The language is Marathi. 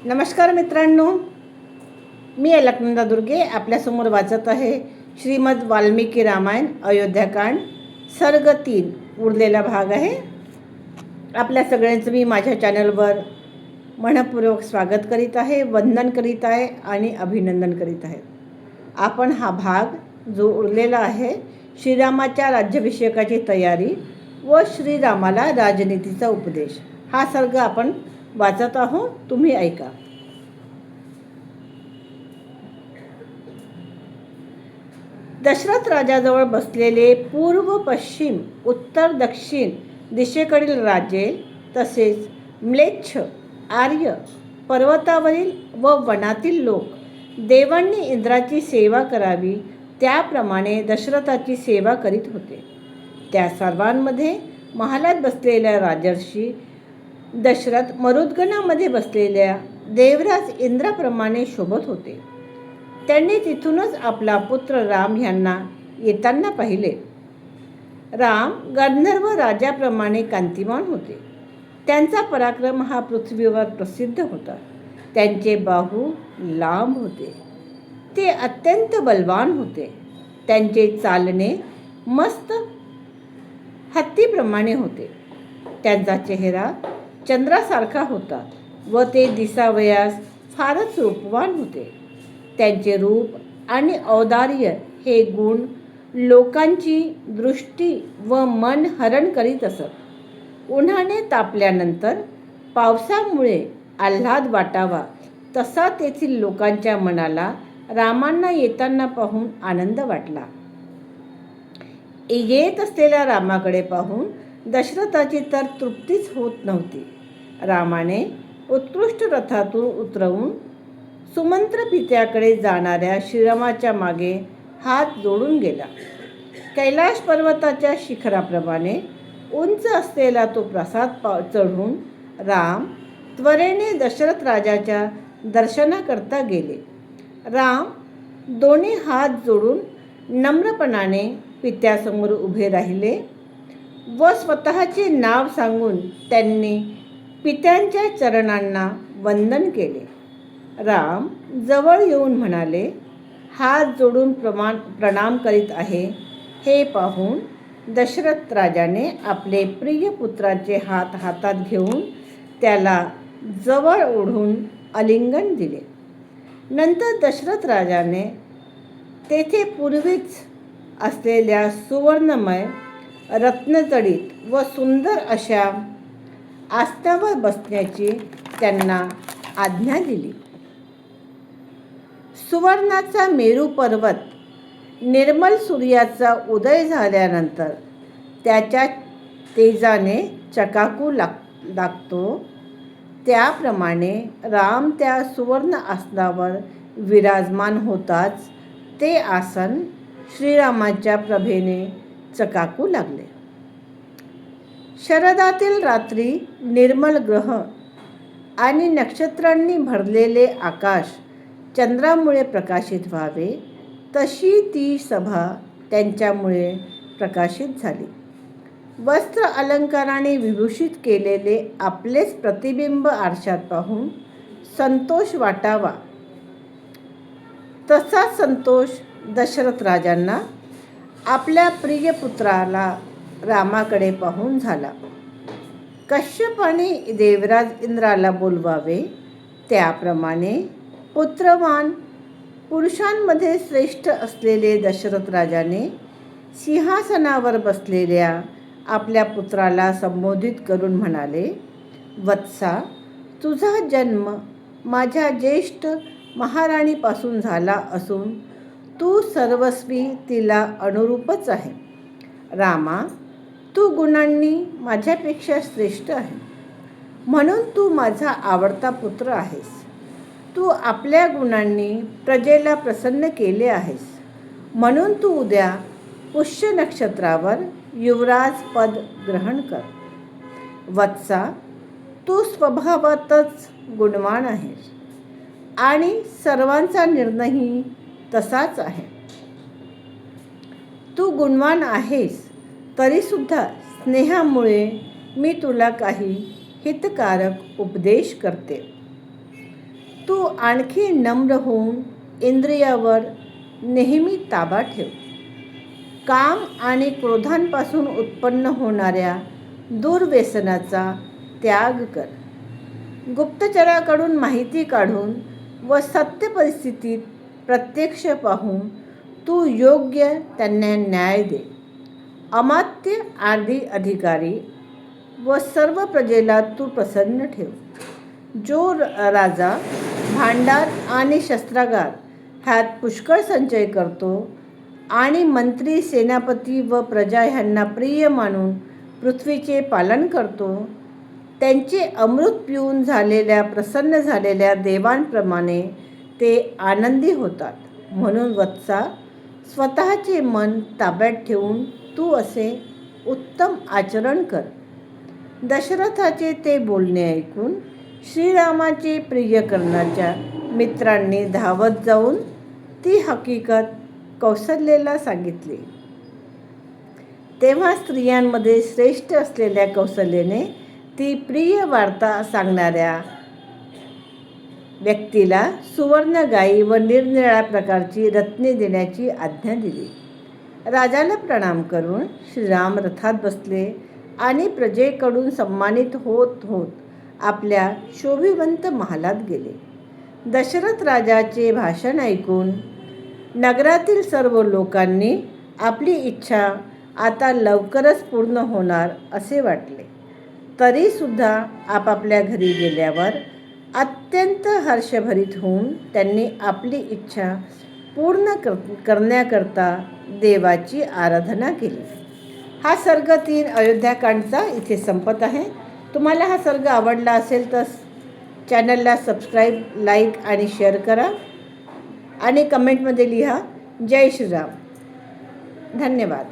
नमस्कार मित्रांनो, मी अलकनंदा दुर्गे आपल्यासमोर वाचत आहे श्रीमद वाल्मिकी रामायण अयोध्याकांड सर्ग 3 उरलेला भाग आहे. आपल्या सगळ्यांचं मी माझ्या चॅनलवर मनपूर्वक स्वागत करीत आहे, वंदन करीत आहे आणि अभिनंदन करीत आहे. आपण हा भाग जो उरलेला आहे श्रीरामाच्या राज्याभिषेकाची तयारी व श्रीरामाला राजनीतीचा उपदेश, हा सर्ग आपण वाचत आहोत. तुम्ही ऐका. दशरथ राजाजवळ बसलेले पूर्व, पश्चिम, उत्तर, दक्षिण दिशेकडील राजे तसेच म्लेच्छ, आर्य, पर्वतावरील व वनातील लोक देवांनी इंद्राची सेवा करावी त्याप्रमाणे दशरथाची सेवा करीत होते. त्या सर्वांमध्ये महालात बसलेल्या राजर्षी दशरथ मरुद्गणामध्ये बसलेल्या देवराज इंद्राप्रमाणे शोभत होते. त्यांनी तिथूनच आपला पुत्र राम ह्यांना येताना पाहिले. राम गंधर्व राजाप्रमाणे कांतिमान होते. त्यांचा पराक्रम हा पृथ्वीवर प्रसिद्ध होता. त्यांचे बाहू लांब होते. ते अत्यंत बलवान होते. त्यांचे चालणे मस्त हत्तीप्रमाणे होते. त्यांचा चेहरा चंद्रासारखा होता व ते दिसावयास फारच रूपवान होते. त्यांचे रूप आणि औदार्य हे गुण लोकांची दृष्टी व मन हरण करीत असत. उन्हाने तापल्यानंतर पावसामुळे आल्हाद वाटावा तसा तेथील लोकांच्या मनाला रामांना येताना पाहून आनंद वाटला. येत असलेल्या रामाकडे पाहून दशरथाची तर तृप्तीच होत नव्हती. रामाने उत्कृष्ट रथातून उतरवून सुमंत्र पित्याकडे जाणाऱ्या श्रीरामाच्या मागे हात जोडून गेला. कैलाश पर्वताच्या शिखराप्रमाणे उंच असलेला तो प्रासाद चढून राम त्वरेने दशरथ राजाच्या दर्शनाकरता गेले. राम दोन्ही हात जोडून नम्रपणाने पित्यासमोर उभे राहिले व स्वतःचे नाव सांगून त्यांनी पित्यांच्या चरणांना वंदन केले. राम जवळ येऊन म्हणाले, हात जोडून प्रणाम करीत आहे. हे पाहून दशरथ राजाने आपले प्रिय पुत्राचे हात हातात घेऊन त्याला जवळ ओढून आलिंगन दिले. नंतर दशरथ राजाने तेथे पूर्वीच असलेल्या सुवर्णमय, रत्नजडित व सुंदर अशा आसनावर बसण्याची त्यांना आज्ञा दिली. सुवर्णाचा मेरू पर्वत निर्मल सूर्याचा उदय झाल्यानंतर त्याच्या तेजाने चकाकू लागतो, त्याप्रमाणे राम त्या सुवर्ण आसनावर विराजमान होताच ते आसन श्रीरामाच्या प्रभेने चकाकू लागले. शरदातील रात्री निर्मल ग्रह आणि नक्षत्रांनी भरलेले आकाश चंद्रामुळे प्रकाशित व्हावे तशी ती सभा त्यांच्यामुळे प्रकाशित झाली. वस्त्र अलंकाराने विभूषित केलेले आपलेच प्रतिबिंब आरशात पाहून संतोष वाटावा तसा संतोष दशरथ राजांना आपल्या प्रिय पुत्राला रामाकडे पाहून झाला. कश्यपाने देवराज इंद्राला बोलवावे त्याप्रमाणे पुत्रवान पुरुषांमध्ये श्रेष्ठ असलेले दशरथ राजाने सिंहासनावर बसलेल्या आपल्या पुत्राला संबोधित करून म्हणाले, वत्सा, तुझा जन्म माझ्या ज्येष्ठ महाराणीपासून झाला असून तू सर्वस्वी तिला अनुरूपच आहे. रामा, तू गुणांनी माझ्यापेक्षा श्रेष्ठ आहे, म्हणून तू माझा आवडता पुत्र आहेस. तू आपल्या गुणांनी प्रजेला प्रसन्न केले आहेस, म्हणून तू उद्या पुष्य नक्षत्रावर युवराज पद ग्रहण कर. वत्सा, तू स्वभावातच गुणवान आहेस आणि सर्वांचा निर्णयही तसाच आहे. तू गुणवान आहेस तरीसुद्धा स्नेहामुळे मी तुला काही हितकारक उपदेश करते. तू आणखी नम्र होऊन इंद्रियावर नेहमी ताबा ठेव. काम आणि क्रोधांपासून उत्पन्न होणाऱ्या दुर्व्यसनाचा त्याग कर. गुप्तचराकडून माहिती काढून व सत्य परिस्थितीत प्रत्यक्ष पाहून तू योग्य त्यांना न्याय दे. अमात्य आदी अधिकारी व सर्व प्रजेला तू प्रसन्न ठेव. जो राजा भांडार आणि शस्त्रागार ह्यात पुष्कळ संचय करतो आणि मंत्री, सेनापती व प्रजा ह्यांना प्रिय मानून पृथ्वीचे पालन करतो, त्यांचे अमृत पिऊन प्रसन्न झालेल्या देवांप्रमाणे ते आनंदी होतात. म्हणून वत्सा, स्वतःचे मन ताब्यात ठेवून तू असे उत्तम आचरण कर. दशरथाचे ते बोलणे ऐकून श्रीरामाचे प्रिय करण्याच्या मित्रांनी धावत जाऊन ती हकीकत कौसल्याला सांगितली. तेव्हा स्त्रियांमध्ये श्रेष्ठ असलेल्या कौसल्याने ती प्रिय वार्ता सांगणाऱ्या व्यक्तीला सुवर्ण गायी व निरनिराळ्या प्रकारची रत्ने देण्याची आज्ञा दिली. राजाला प्रणाम करून श्रीराम रथात बसले आणि प्रजेकडून सन्मानित होत होत आपल्या शोभिवंत महालात गेले. दशरथ राजाचे भाषण ऐकून नगरातील सर्व लोकांनी आपली इच्छा आता लवकरच पूर्ण होणार असे वाटले. तरीसुद्धा आपापल्या घरी गेल्यावर अत्यंत हर्षभरित होऊन त्यांनी आपली इच्छा पूर्ण करण्याकरता देवाची आराधना केली. हा सर्ग 3 अयोध्याकांडचा इथे संपत आहे. तुम्हाला हा सर्ग आवडला असेल तर चॅनलला सबस्क्राईब, लाईक आणि शेअर करा आणि कमेंटमध्ये लिहा जय श्रीराम. धन्यवाद.